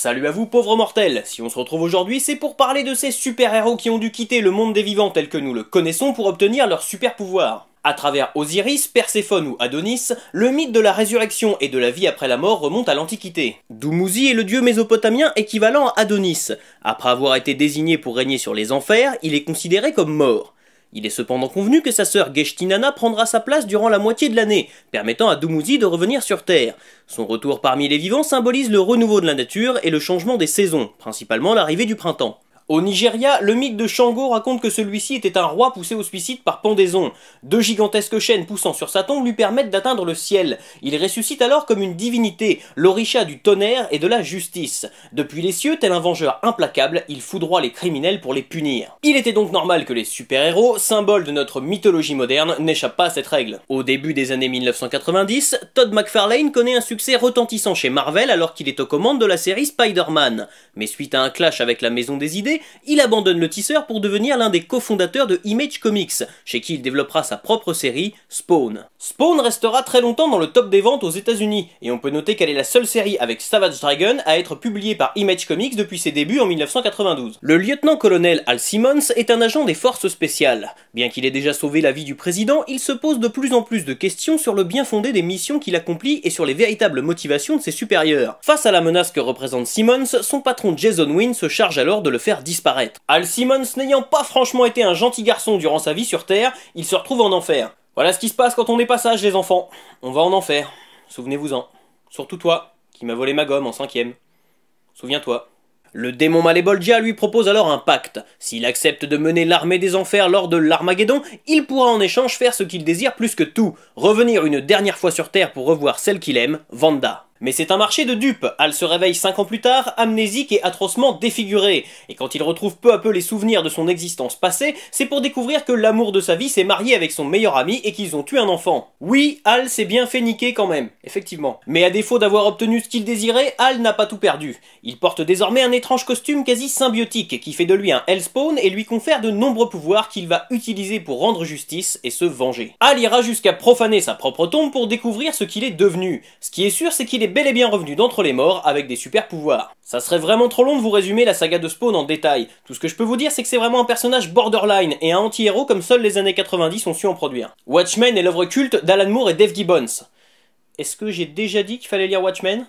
Salut à vous pauvres mortels, si on se retrouve aujourd'hui c'est pour parler de ces super-héros qui ont dû quitter le monde des vivants tel que nous le connaissons pour obtenir leur super-pouvoir. À travers Osiris, Perséphone ou Adonis, le mythe de la résurrection et de la vie après la mort remonte à l'Antiquité. Dumuzi est le dieu mésopotamien équivalent à Adonis. Après avoir été désigné pour régner sur les enfers, il est considéré comme mort. Il est cependant convenu que sa sœur Geshtinana prendra sa place durant la moitié de l'année, permettant à Dumuzi de revenir sur Terre. Son retour parmi les vivants symbolise le renouveau de la nature et le changement des saisons, principalement l'arrivée du printemps. Au Nigeria, le mythe de Shango raconte que celui-ci était un roi poussé au suicide par pendaison. Deux gigantesques chaînes poussant sur sa tombe lui permettent d'atteindre le ciel. Il ressuscite alors comme une divinité, l'orisha du tonnerre et de la justice. Depuis les cieux, tel un vengeur implacable, il foudroie les criminels pour les punir. Il était donc normal que les super-héros, symboles de notre mythologie moderne, n'échappent pas à cette règle. Au début des années 1990, Todd McFarlane connaît un succès retentissant chez Marvel alors qu'il est aux commandes de la série Spider-Man. Mais suite à un clash avec la Maison des Idées, il abandonne le tisseur pour devenir l'un des cofondateurs de Image Comics, chez qui il développera sa propre série, Spawn. Spawn restera très longtemps dans le top des ventes aux États-Unis, et on peut noter qu'elle est la seule série avec Savage Dragon à être publiée par Image Comics depuis ses débuts en 1992. Le lieutenant-colonel Al Simmons est un agent des forces spéciales. Bien qu'il ait déjà sauvé la vie du président, il se pose de plus en plus de questions sur le bien fondé des missions qu'il accomplit et sur les véritables motivations de ses supérieurs. Face à la menace que représente Simmons, son patron Jason Wynn se charge alors de le faire disparaître. Al Simmons n'ayant pas franchement été un gentil garçon durant sa vie sur Terre, il se retrouve en enfer. Voilà ce qui se passe quand on n'est pas sage les enfants. On va en enfer. Souvenez-vous-en. Surtout toi, qui m'as volé ma gomme en 5ème. Souviens-toi. Le démon Malebolgia lui propose alors un pacte. S'il accepte de mener l'armée des enfers lors de l'Armageddon, il pourra en échange faire ce qu'il désire plus que tout, revenir une dernière fois sur Terre pour revoir celle qu'il aime, Wanda. Mais c'est un marché de dupes, Al se réveille 5 ans plus tard, amnésique et atrocement défiguré, et quand il retrouve peu à peu les souvenirs de son existence passée, c'est pour découvrir que l'amour de sa vie s'est marié avec son meilleur ami et qu'ils ont eu un enfant. Oui, Al s'est bien fait niquer quand même, effectivement. Mais à défaut d'avoir obtenu ce qu'il désirait, Al n'a pas tout perdu. Il porte désormais un étrange costume quasi symbiotique qui fait de lui un Hellspawn et lui confère de nombreux pouvoirs qu'il va utiliser pour rendre justice et se venger. Al ira jusqu'à profaner sa propre tombe pour découvrir ce qu'il est devenu. Ce qui est sûr, c'est qu'il est bel et bien revenu d'entre les morts avec des super pouvoirs. Ça serait vraiment trop long de vous résumer la saga de Spawn en détail. Tout ce que je peux vous dire, c'est que c'est vraiment un personnage borderline et un anti-héros comme seuls les années 90 ont su en produire. Watchmen est l'œuvre culte d'Alan Moore et Dave Gibbons. Est-ce que j'ai déjà dit qu'il fallait lire Watchmen?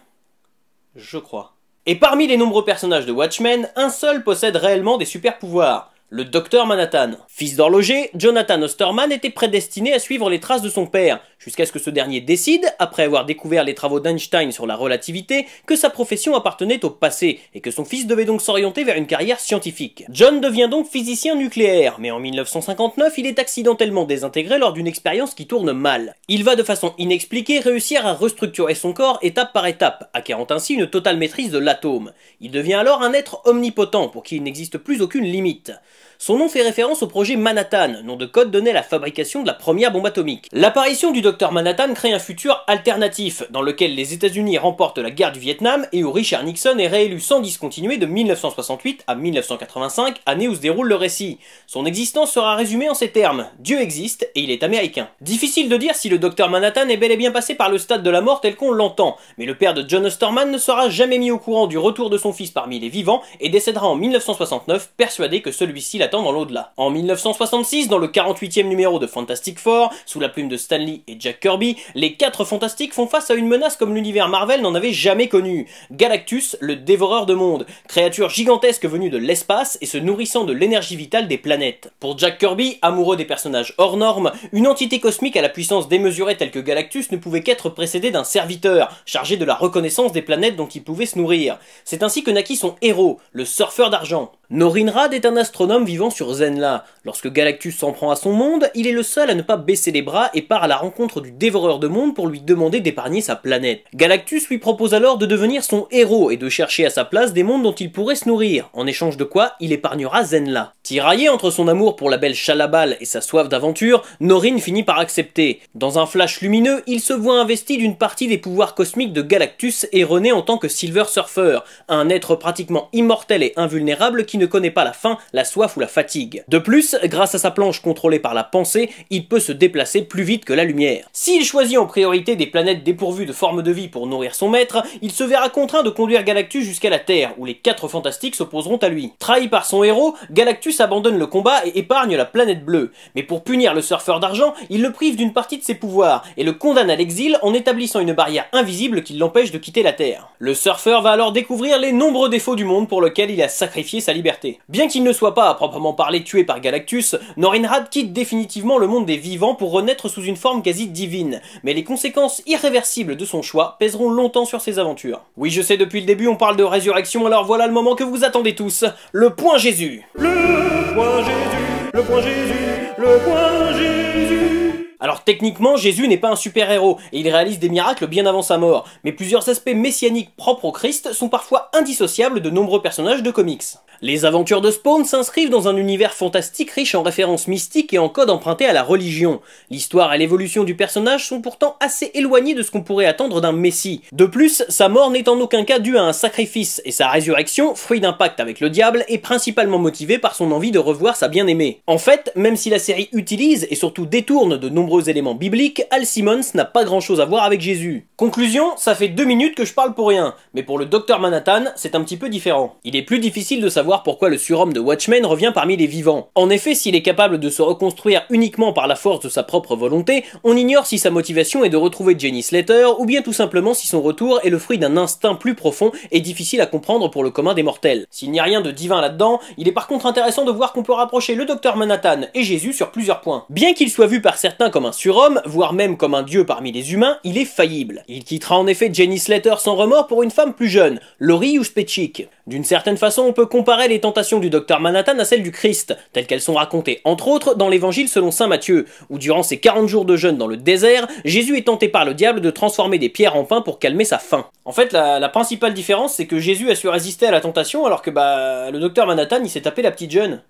Je crois. Et parmi les nombreux personnages de Watchmen, un seul possède réellement des super pouvoirs. Le Docteur Manhattan. Fils d'horloger, Jonathan Osterman était prédestiné à suivre les traces de son père, jusqu'à ce que ce dernier décide, après avoir découvert les travaux d'Einstein sur la relativité, que sa profession appartenait au passé, et que son fils devait donc s'orienter vers une carrière scientifique. John devient donc physicien nucléaire, mais en 1959, il est accidentellement désintégré lors d'une expérience qui tourne mal. Il va de façon inexpliquée réussir à restructurer son corps étape par étape, acquérant ainsi une totale maîtrise de l'atome. Il devient alors un être omnipotent, pour qui il n'existe plus aucune limite. Son nom fait référence au projet Manhattan, nom de code donné à la fabrication de la première bombe atomique. L'apparition du Docteur Manhattan crée un futur alternatif, dans lequel les États-Unis remportent la guerre du Vietnam et où Richard Nixon est réélu sans discontinuer de 1968 à 1985, année où se déroule le récit. Son existence sera résumée en ces termes: Dieu existe et il est américain. Difficile de dire si le Docteur Manhattan est bel et bien passé par le stade de la mort tel qu'on l'entend, mais le père de John Osterman ne sera jamais mis au courant du retour de son fils parmi les vivants et décédera en 1969, persuadé que celui-ci l'attend dans l'au-delà. En 1966, dans le 48e numéro de Fantastic Four, sous la plume de Stan Lee et Jack Kirby, les 4 fantastiques font face à une menace comme l'univers Marvel n'en avait jamais connue. Galactus, le dévoreur de mondes, créature gigantesque venue de l'espace et se nourrissant de l'énergie vitale des planètes. Pour Jack Kirby, amoureux des personnages hors normes, une entité cosmique à la puissance démesurée telle que Galactus ne pouvait qu'être précédée d'un serviteur, chargé de la reconnaissance des planètes dont il pouvait se nourrir. C'est ainsi que naquit son héros, le surfeur d'argent. Norinrad est un astronome vivant sur Zenla. Lorsque Galactus s'en prend à son monde, il est le seul à ne pas baisser les bras et part à la rencontre du dévoreur de mondes pour lui demander d'épargner sa planète. Galactus lui propose alors de devenir son héros et de chercher à sa place des mondes dont il pourrait se nourrir, en échange de quoi il épargnera Zenla. Tiraillée entre son amour pour la belle Shalabal et sa soif d'aventure, Norrin finit par accepter. Dans un flash lumineux, il se voit investi d'une partie des pouvoirs cosmiques de Galactus et renaît en tant que Silver Surfer, un être pratiquement immortel et invulnérable qui ne connaît pas la faim, la soif ou la fatigue. De plus, grâce à sa planche contrôlée par la pensée, il peut se déplacer plus vite que la lumière. S'il choisit en priorité des planètes dépourvues de forme de vie pour nourrir son maître, il se verra contraint de conduire Galactus jusqu'à la Terre, où les 4 fantastiques s'opposeront à lui. Trahi par son héros, Galactus abandonne le combat et épargne la planète bleue. Mais pour punir le surfeur d'argent, il le prive d'une partie de ses pouvoirs, et le condamne à l'exil en établissant une barrière invisible qui l'empêche de quitter la Terre. Le surfeur va alors découvrir les nombreux défauts du monde pour lequel il a sacrifié sa liberté. Bien qu'il ne soit pas à proprement parler tué par Galactus, Norrinrad quitte définitivement le monde des vivants pour renaître sous une forme quasi divine, mais les conséquences irréversibles de son choix pèseront longtemps sur ses aventures. Oui, je sais, depuis le début on parle de résurrection, alors voilà le moment que vous attendez tous, le point Jésus. Le point Jésus, le point Jésus, le point Jésus. Alors techniquement, Jésus n'est pas un super-héros, et il réalise des miracles bien avant sa mort, mais plusieurs aspects messianiques propres au Christ sont parfois indissociables de nombreux personnages de comics. Les aventures de Spawn s'inscrivent dans un univers fantastique riche en références mystiques et en codes empruntés à la religion. L'histoire et l'évolution du personnage sont pourtant assez éloignées de ce qu'on pourrait attendre d'un messie. De plus, sa mort n'est en aucun cas due à un sacrifice, et sa résurrection, fruit d'un pacte avec le diable, est principalement motivée par son envie de revoir sa bien-aimée. En fait, même si la série utilise et surtout détourne de nombreux éléments bibliques, Al Simmons n'a pas grand chose à voir avec Jésus. Conclusion, ça fait 2 minutes que je parle pour rien, mais pour le Dr Manhattan, c'est un petit peu différent. Il est plus difficile de savoir pourquoi le surhomme de Watchmen revient parmi les vivants. En effet, s'il est capable de se reconstruire uniquement par la force de sa propre volonté, on ignore si sa motivation est de retrouver Jenny Slater, ou bien tout simplement si son retour est le fruit d'un instinct plus profond et difficile à comprendre pour le commun des mortels. S'il n'y a rien de divin là-dedans, il est par contre intéressant de voir qu'on peut rapprocher le Dr Manhattan et Jésus sur plusieurs points. Bien qu'il soit vu par certains comme un surhomme, voire même comme un dieu parmi les humains, il est faillible. Il quittera en effet Jenny Slater sans remords pour une femme plus jeune, Laurie Uspechik. D'une certaine façon, on peut comparer les tentations du Dr Manhattan à celles du Christ, telles qu'elles sont racontées entre autres dans l'évangile selon saint Matthieu, où durant ses 40 jours de jeûne dans le désert, Jésus est tenté par le diable de transformer des pierres en pain pour calmer sa faim. En fait, la principale différence, c'est que Jésus a su résister à la tentation, alors que le Dr Manhattan, il s'est tapé la petite jeune.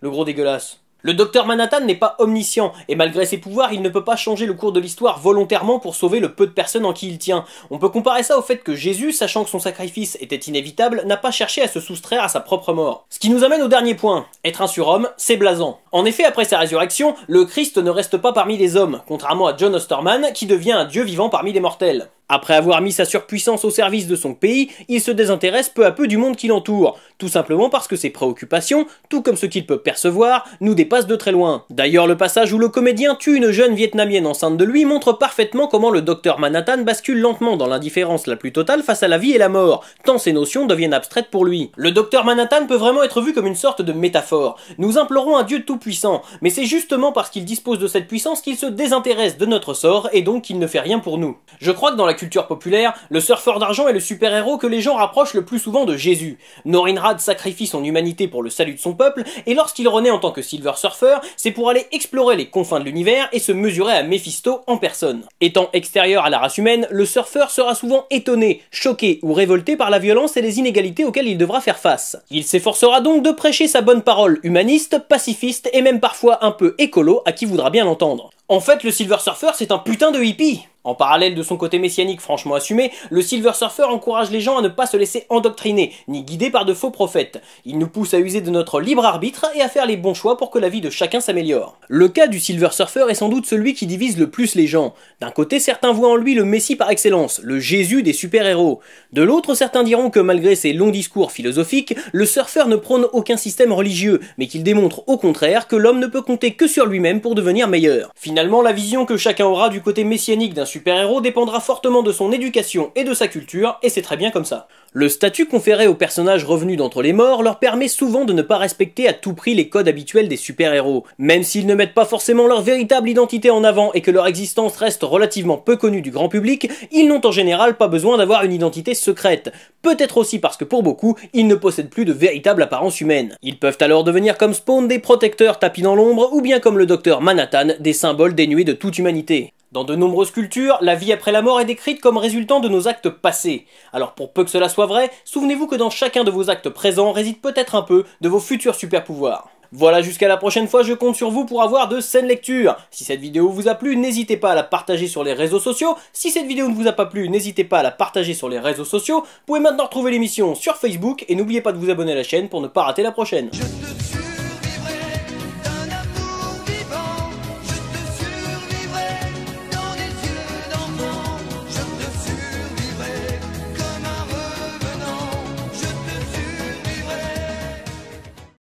Le gros dégueulasse. Le Dr Manhattan n'est pas omniscient, et malgré ses pouvoirs, il ne peut pas changer le cours de l'histoire volontairement pour sauver le peu de personnes en qui il tient. On peut comparer ça au fait que Jésus, sachant que son sacrifice était inévitable, n'a pas cherché à se soustraire à sa propre mort. Ce qui nous amène au dernier point. Être un surhomme, c'est blasant. En effet, après sa résurrection, le Christ ne reste pas parmi les hommes, contrairement à John Osterman, qui devient un dieu vivant parmi les mortels. Après avoir mis sa surpuissance au service de son pays, il se désintéresse peu à peu du monde qui l'entoure, tout simplement parce que ses préoccupations, tout comme ce qu'il peut percevoir, nous dépassent de très loin. D'ailleurs, le passage où le comédien tue une jeune vietnamienne enceinte de lui montre parfaitement comment le Dr Manhattan bascule lentement dans l'indifférence la plus totale face à la vie et la mort, tant ces notions deviennent abstraites pour lui. Le Dr Manhattan peut vraiment être vu comme une sorte de métaphore. Nous implorons un dieu tout-puissant, mais c'est justement parce qu'il dispose de cette puissance qu'il se désintéresse de notre sort et donc qu'il ne fait rien pour nous. Je crois que dans la culture populaire, le surfeur d'argent est le super-héros que les gens rapprochent le plus souvent de Jésus. Norrinrad sacrifie son humanité pour le salut de son peuple, et lorsqu'il renaît en tant que Silver Surfer, c'est pour aller explorer les confins de l'univers et se mesurer à Mephisto en personne. Étant extérieur à la race humaine, le surfeur sera souvent étonné, choqué ou révolté par la violence et les inégalités auxquelles il devra faire face. Il s'efforcera donc de prêcher sa bonne parole humaniste, pacifiste et même parfois un peu écolo à qui voudra bien l'entendre. En fait, le Silver Surfer, c'est un putain de hippie. En parallèle de son côté messianique franchement assumé, le Silver Surfer encourage les gens à ne pas se laisser endoctriner, ni guider par de faux prophètes. Il nous pousse à user de notre libre arbitre et à faire les bons choix pour que la vie de chacun s'améliore. Le cas du Silver Surfer est sans doute celui qui divise le plus les gens. D'un côté, certains voient en lui le messie par excellence, le Jésus des super-héros. De l'autre, certains diront que malgré ses longs discours philosophiques, le surfeur ne prône aucun système religieux, mais qu'il démontre au contraire que l'homme ne peut compter que sur lui-même pour devenir meilleur. Finalement, la vision que chacun aura du côté messianique d'un super-héros dépendra fortement de son éducation et de sa culture, et c'est très bien comme ça. Le statut conféré aux personnages revenus d'entre les morts leur permet souvent de ne pas respecter à tout prix les codes habituels des super-héros. Même s'ils ne mettent pas forcément leur véritable identité en avant et que leur existence reste relativement peu connue du grand public, ils n'ont en général pas besoin d'avoir une identité secrète. Peut-être aussi parce que pour beaucoup, ils ne possèdent plus de véritable apparence humaine. Ils peuvent alors devenir comme Spawn des protecteurs tapis dans l'ombre, ou bien comme le Dr Manhattan, des symboles dénués de toute humanité. Dans de nombreuses cultures, la vie après la mort est décrite comme résultant de nos actes passés. Alors pour peu que cela soit vrai, souvenez-vous que dans chacun de vos actes présents réside peut-être un peu de vos futurs super-pouvoirs. Voilà, jusqu'à la prochaine fois, je compte sur vous pour avoir de saines lectures. Si cette vidéo vous a plu, n'hésitez pas à la partager sur les réseaux sociaux. Si cette vidéo ne vous a pas plu, n'hésitez pas à la partager sur les réseaux sociaux. Vous pouvez maintenant retrouver l'émission sur Facebook et n'oubliez pas de vous abonner à la chaîne pour ne pas rater la prochaine.